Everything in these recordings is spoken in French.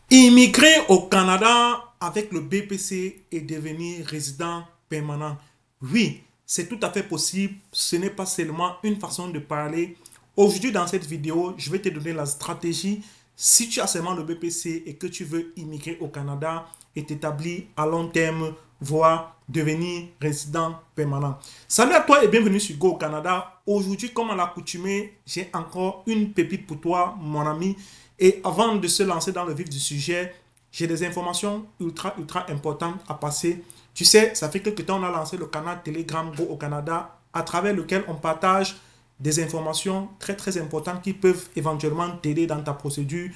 Immigrer au Canada avec le BPC et devenir résident permanent. Oui, c'est tout à fait possible. Ce n'est pas seulement une façon de parler. Aujourd'hui, dans cette vidéo, je vais te donner la stratégie. Si tu as seulement le BPC et que tu veux immigrer au Canada et t'établir à long terme, voire devenir résident permanent. Salut à toi et bienvenue sur Go au Canada. Aujourd'hui, comme à l'accoutumée, j'ai encore une pépite pour toi, mon ami. Et avant de se lancer dans le vif du sujet, j'ai des informations ultra importantes à passer. Tu sais, ça fait quelques temps qu'on a lancé le canal Telegram Go au Canada, à travers lequel on partage des informations très importantes qui peuvent éventuellement t'aider dans ta procédure.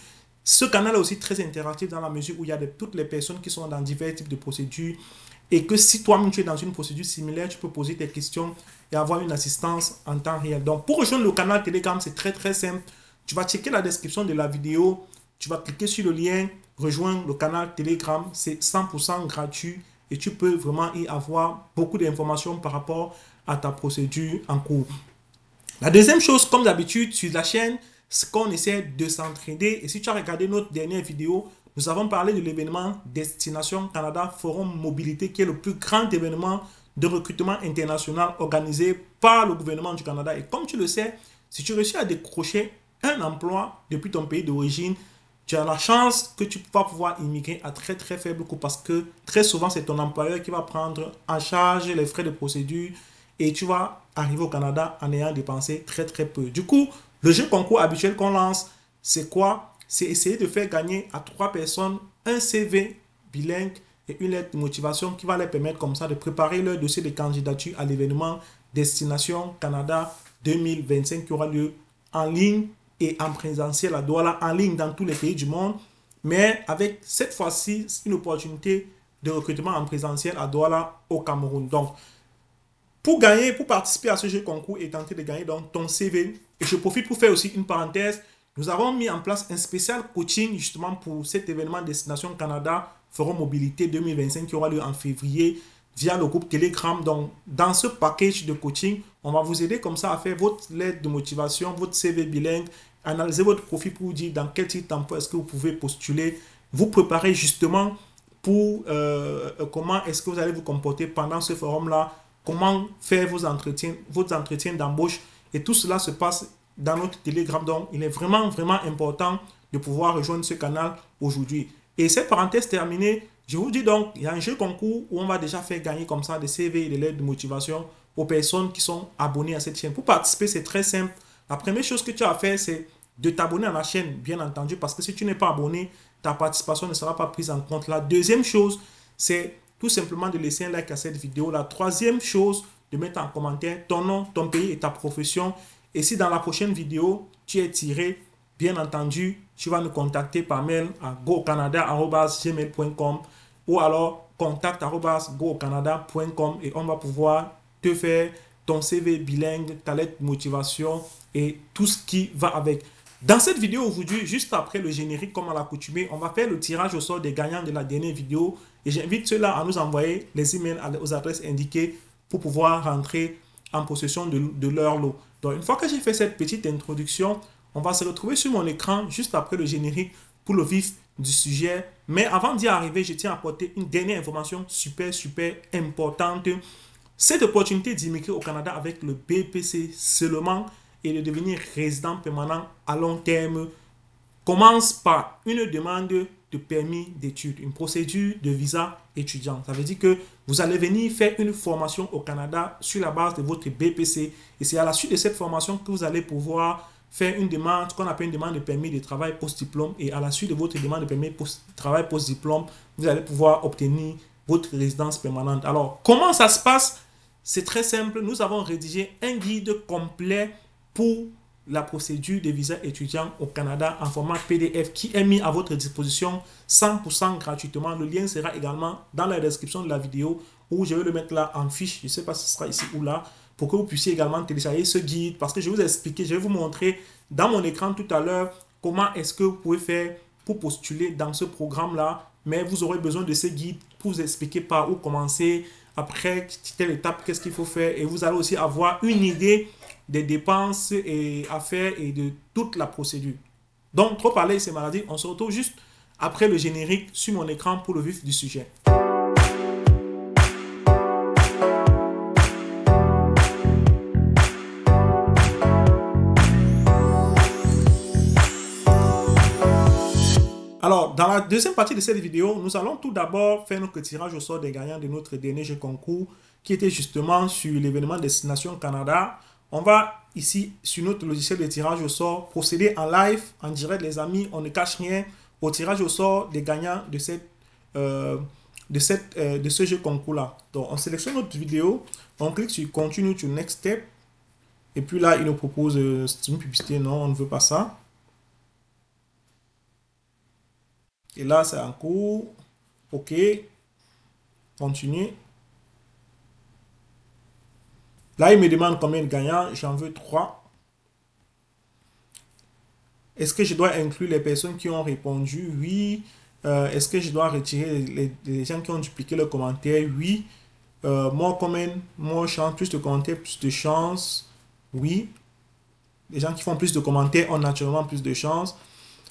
Ce canal est aussi très interactif dans la mesure où il y a toutes les personnes qui sont dans divers types de procédures et que si toi-même tu es dans une procédure similaire, tu peux poser tes questions et avoir une assistance en temps réel. Donc, pour rejoindre le canal Telegram, c'est très simple. Tu vas checker la description de la vidéo, tu vas cliquer sur le lien, rejoindre le canal Telegram, c'est 100% gratuit et tu peux vraiment y avoir beaucoup d'informations par rapport à ta procédure en cours. La deuxième chose, comme d'habitude, sur la chaîne, c'est qu'on essaie de s'entraider. Et si tu as regardé notre dernière vidéo, nous avons parlé de l'événement Destination Canada Forum Mobilité, qui est le plus grand événement de recrutement international organisé par le gouvernement du Canada. Et comme tu le sais, si tu réussis à décrocher un emploi depuis ton pays d'origine, tu as la chance que tu vas pouvoir immigrer à très faible coût parce que très souvent, c'est ton employeur qui va prendre en charge les frais de procédure et tu vas arriver au Canada en ayant dépensé très peu. Du coup, le jeu concours habituel qu'on lance, c'est quoi? C'est essayer de faire gagner à 3 personnes un CV bilingue et une lettre de motivation qui va leur permettre comme ça de préparer leur dossier de candidature à l'événement Destination Canada 2025 qui aura lieu en ligne et en présentiel à Douala, en ligne dans tous les pays du monde, mais avec cette fois-ci une opportunité de recrutement en présentiel à Douala au Cameroun. Donc, pour gagner, pour participer à ce jeu concours et tenter de gagner donc ton CV, et je profite pour faire aussi une parenthèse, nous avons mis en place un spécial coaching justement pour cet événement Destination Canada Forum Mobilité 2025 qui aura lieu en février via le groupe Telegram. Donc, dans ce package de coaching, on va vous aider comme ça à faire votre lettre de motivation, votre CV bilingue, analyser votre profil pour vous dire dans quel type d'emploi est-ce que vous pouvez postuler, vous préparer justement pour comment est-ce que vous allez vous comporter pendant ce forum-là, comment faire vos entretiens d'embauche. Et tout cela se passe dans notre Telegram. Donc, il est vraiment important de pouvoir rejoindre ce canal aujourd'hui. Et cette parenthèse terminée, je vous dis donc, il y a un jeu concours où on va déjà faire gagner comme ça des CV et des lettres de motivation aux personnes qui sont abonnées à cette chaîne. Pour participer, c'est très simple. La première chose que tu as à faire, c'est de t'abonner à la chaîne, bien entendu, parce que si tu n'es pas abonné, ta participation ne sera pas prise en compte. La deuxième chose, c'est tout simplement de laisser un like à cette vidéo. La troisième chose, de mettre en commentaire ton nom, ton pays et ta profession. Et si dans la prochaine vidéo, tu es tiré, bien entendu, tu vas nous contacter par mail à gocanada@gmail.com ou alors contact@gocanada.com et on va pouvoir te faire ton CV bilingue, ta lettre de motivation et tout ce qui va avec. Dans cette vidéo aujourd'hui, juste après le générique, comme à l'accoutumée, on va faire le tirage au sort des gagnants de la dernière vidéo. Et j'invite ceux-là à nous envoyer les emails aux adresses indiquées pour pouvoir rentrer en possession de leur lot. Donc, une fois que j'ai fait cette petite introduction, on va se retrouver sur mon écran juste après le générique pour le vif du sujet. Mais avant d'y arriver, je tiens à apporter une dernière information super importante. Cette opportunité d'immigrer au Canada avec le BPC seulement et de devenir résident permanent à long terme commence par une demande de permis d'études, une procédure de visa étudiant. Ça veut dire que vous allez venir faire une formation au Canada sur la base de votre BPC et c'est à la suite de cette formation que vous allez pouvoir faire une demande, ce qu'on appelle une demande de permis de travail post-diplôme et à la suite de votre demande de permis de travail post-diplôme, vous allez pouvoir obtenir votre résidence permanente. Alors, comment ça se passe? C'est très simple. Nous avons rédigé un guide complet pour la procédure des visas étudiants au Canada en format PDF qui est mis à votre disposition 100% gratuitement. Le lien sera également dans la description de la vidéo où je vais le mettre là en fiche. Je ne sais pas si ce sera ici ou là pour que vous puissiez également télécharger ce guide parce que je vais vous expliquer, je vais vous montrer dans mon écran tout à l'heure comment est-ce que vous pouvez faire pour postuler dans ce programme-là. Mais vous aurez besoin de ce guide pour vous expliquer par où commencer, après telle étape, qu'est-ce qu'il faut faire et vous allez aussi avoir une idée des dépenses et à faire et de toute la procédure. Donc, trop parler, c'est maladie. On se retrouve juste après le générique sur mon écran pour le vif du sujet. Alors, dans la deuxième partie de cette vidéo, nous allons tout d'abord faire notre tirage au sort des gagnants de notre dernier jeu concours qui était justement sur l'événement Destination Canada. On va ici, sur notre logiciel de tirage au sort, procéder en live, en direct les amis, on ne cache rien, au tirage au sort des gagnants de, de ce jeu concours-là. Donc, on sélectionne notre vidéo, on clique sur Continue to Next Step, et puis là, il nous propose une publicité, non, on ne veut pas ça. Et là, c'est en cours. OK. Continuer. Là, il me demande combien de gagnants. J'en veux 3. Est-ce que je dois inclure les personnes qui ont répondu? Oui. Est-ce que je dois retirer les gens qui ont dupliqué le commentaire? Oui. More comment, more chance, plus de commentaires, plus de chance. Oui. Les gens qui font plus de commentaires ont naturellement plus de chance.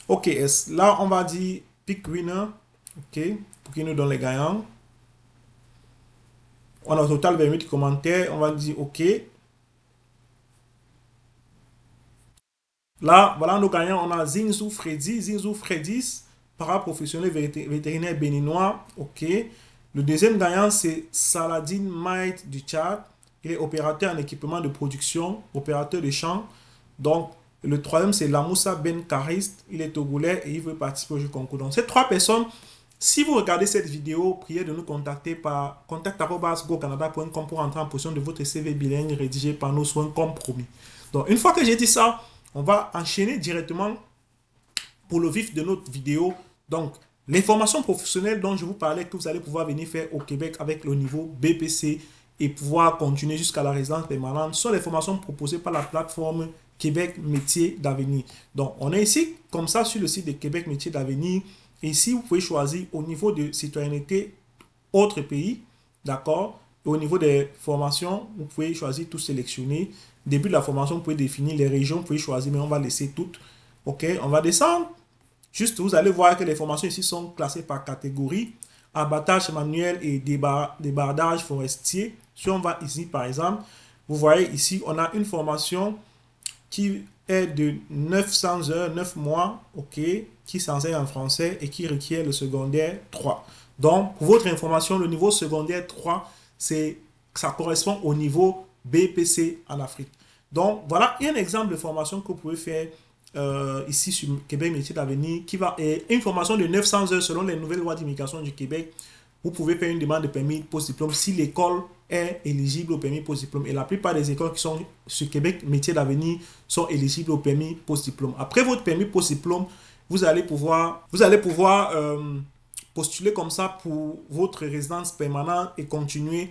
OK. Là, on va dire pick winner. OK. Pour qu'il nous donne les gagnants. On a au total 28 commentaires. On va dire OK. Là, voilà nos gagnants. On a Zinzou Freddy. Zinzou Freddy, paraprofessionnel vétérinaire béninois. OK. Le deuxième gagnant, c'est Saladin Might du Tchad. Il est opérateur en équipement de production, opérateur de champ. Donc, le troisième, c'est Lamoussa Ben Karist. Il est togolais et il veut participer au jeu concours. Donc, ces 3 personnes, si vous regardez cette vidéo, priez de nous contacter par contact@gocanada.com pour entrer en possession de votre CV bilingue rédigé par nos soins comme promis. Donc, une fois que j'ai dit ça, on va enchaîner directement pour le vif de notre vidéo. Donc, les formations professionnelles dont je vous parlais que vous allez pouvoir venir faire au Québec avec le niveau BPC et pouvoir continuer jusqu'à la résidence permanente sont les formations proposées par la plateforme Québec Métiers d'Avenir. Donc, on est ici comme ça sur le site de Québec Métiers d'Avenir. Et ici, vous pouvez choisir au niveau de citoyenneté autre pays, d'accord? Et au niveau des formations, vous pouvez choisir tout sélectionner. Début de la formation, vous pouvez définir les régions, vous pouvez choisir, mais on va laisser toutes. OK, on va descendre. Juste, vous allez voir que les formations ici sont classées par catégorie. Abattage manuel et débardage forestier. Si on va ici, par exemple, vous voyez ici, on a une formation qui est de 900 heures, 9 mois, OK, qui s'enseigne en français et qui requiert le secondaire 3. Donc, pour votre information, le niveau secondaire 3, ça correspond au niveau BPC en Afrique. Donc, voilà un exemple de formation que vous pouvez faire ici sur Québec Métiers d'Avenir, qui va être une formation de 900 heures selon les nouvelles lois d'immigration du Québec. Vous pouvez faire une demande de permis post-diplôme si l'école est éligible au permis post-diplôme. Et la plupart des écoles qui sont sur Québec Métiers d'Avenir sont éligibles au permis post-diplôme. Après votre permis post-diplôme, vous allez pouvoir postuler comme ça pour votre résidence permanente et continuer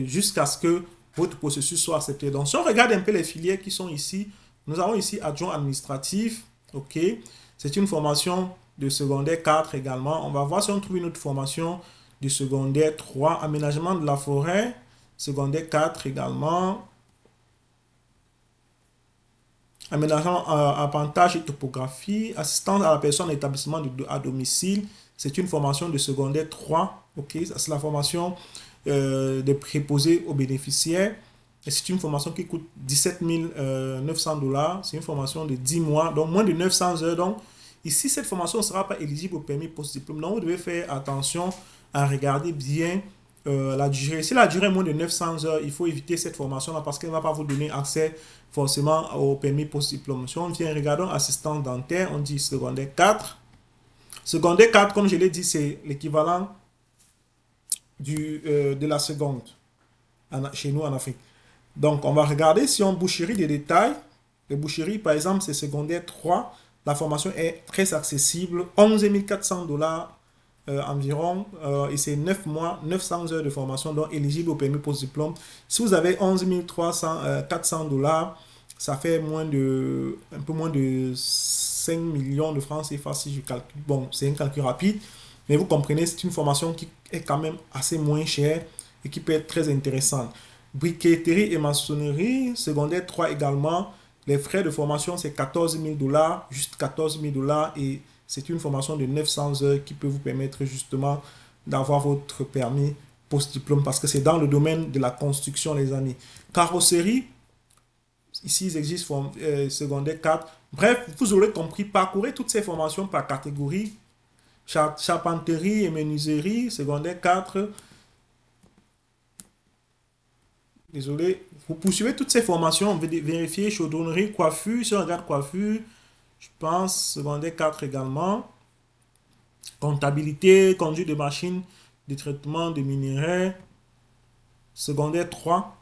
jusqu'à ce que votre processus soit accepté. Donc, si on regarde un peu les filières qui sont ici, nous avons ici adjoint administratif. OK. C'est une formation de secondaire 4 également. On va voir si on trouve une autre formation de secondaire 3. Aménagement de la forêt, secondaire 4 également. Aménagement, arpentage et topographie. Assistance à la personne établissement à domicile. C'est une formation de secondaire 3. OK. C'est la formation de préposé aux bénéficiaires. Et c'est une formation qui coûte 17 900 $. C'est une formation de 10 mois, donc moins de 900 heures. Donc, ici, cette formation ne sera pas éligible au permis post-diplôme. Donc, vous devez faire attention à regarder bien la durée. Si la durée est moins de 900 heures, il faut éviter cette formation-là parce qu'elle ne va pas vous donner accès forcément au permis post-diplôme. Si on vient, regardons assistant dentaire, on dit secondaire 4. Secondaire 4, comme je l'ai dit, c'est l'équivalent de la seconde chez nous en Afrique. Donc, on va regarder si on boucherie des détails. Les boucheries, par exemple, c'est secondaire 3. La formation est très accessible. 11 400 $ environ. Et c'est 9 mois, 900 heures de formation, donc éligible au permis post-diplôme. Si vous avez 11 400 $, ça fait un peu moins de 5 millions de francs CFA si je calcule. Bon, c'est un calcul rapide. Mais vous comprenez, c'est une formation qui est quand même assez moins chère et qui peut être très intéressante. Briqueterie et maçonnerie, secondaire 3 également. Les frais de formation, c'est 14 000 $, juste 14 000 $. Et C'est une formation de 900 heures qui peut vous permettre justement d'avoir votre permis post-diplôme parce que c'est dans le domaine de la construction, les amis. Carrosserie, ici, ils existent secondaire 4. Bref, vous aurez compris, parcourez toutes ces formations par catégorie. Charpenterie et menuiserie, secondaire 4. Désolé. Vous poursuivez toutes ces formations, vérifiez chaudronnerie, coiffure, si on regarde coiffure, je pense, secondaire 4 également. Comptabilité, conduite de machines, de traitement de minerais, secondaire 3.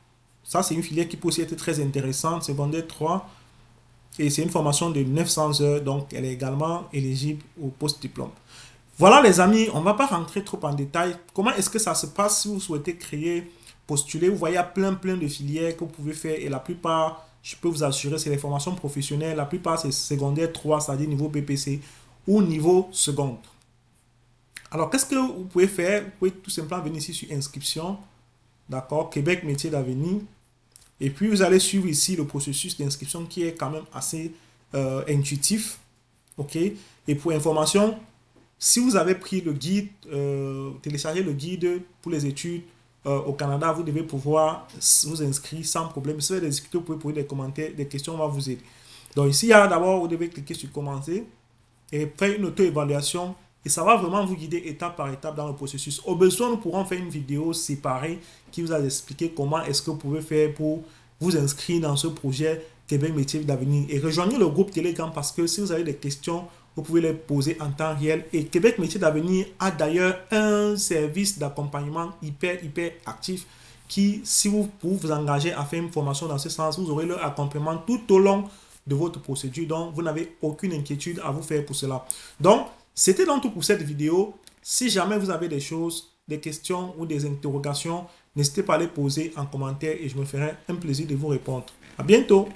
Ça, c'est une filière qui peut aussi être très intéressante, secondaire 3. Et c'est une formation de 900 heures, donc elle est également éligible au post-diplôme. Voilà les amis, on ne va pas rentrer trop en détail. Comment est-ce que ça se passe si vous souhaitez créer, postuler? Vous voyez, il y a plein de filières que vous pouvez faire et la plupart, je peux vous assurer, c'est les formations professionnelles. La plupart, c'est secondaire 3, c'est-à-dire niveau BPC ou niveau seconde. Alors, qu'est-ce que vous pouvez faire? Vous pouvez tout simplement venir ici sur inscription, d'accord, Québec Métier d'Avenir. Et puis, vous allez suivre ici le processus d'inscription qui est quand même assez intuitif. OK? Et pour information, si vous avez pris le guide, téléchargé le guide pour les études au Canada, vous devez pouvoir vous inscrire sans problème. Si vous avez des difficultés, vous pouvez poser des commentaires, des questions, on va vous aider. Donc ici, d'abord, vous devez cliquer sur commencer et faire une auto-évaluation. Et ça va vraiment vous guider étape par étape dans le processus. Au besoin, nous pourrons faire une vidéo séparée qui vous a expliqué comment est-ce que vous pouvez faire pour vous inscrire dans ce projet Québec Métier d'Avenir. Et rejoignez le groupe Telegram parce que si vous avez des questions, vous pouvez les poser en temps réel. Et Québec Métier d'Avenir a d'ailleurs un service d'accompagnement hyper actif qui, si vous vous engagez à faire une formation dans ce sens, vous aurez leur accompagnement tout au long de votre procédure. Donc, vous n'avez aucune inquiétude à vous faire pour cela. Donc, c'était donc tout pour cette vidéo. Si jamais vous avez des choses, des questions ou des interrogations, n'hésitez pas à les poser en commentaire et je me ferai un plaisir de vous répondre. À bientôt!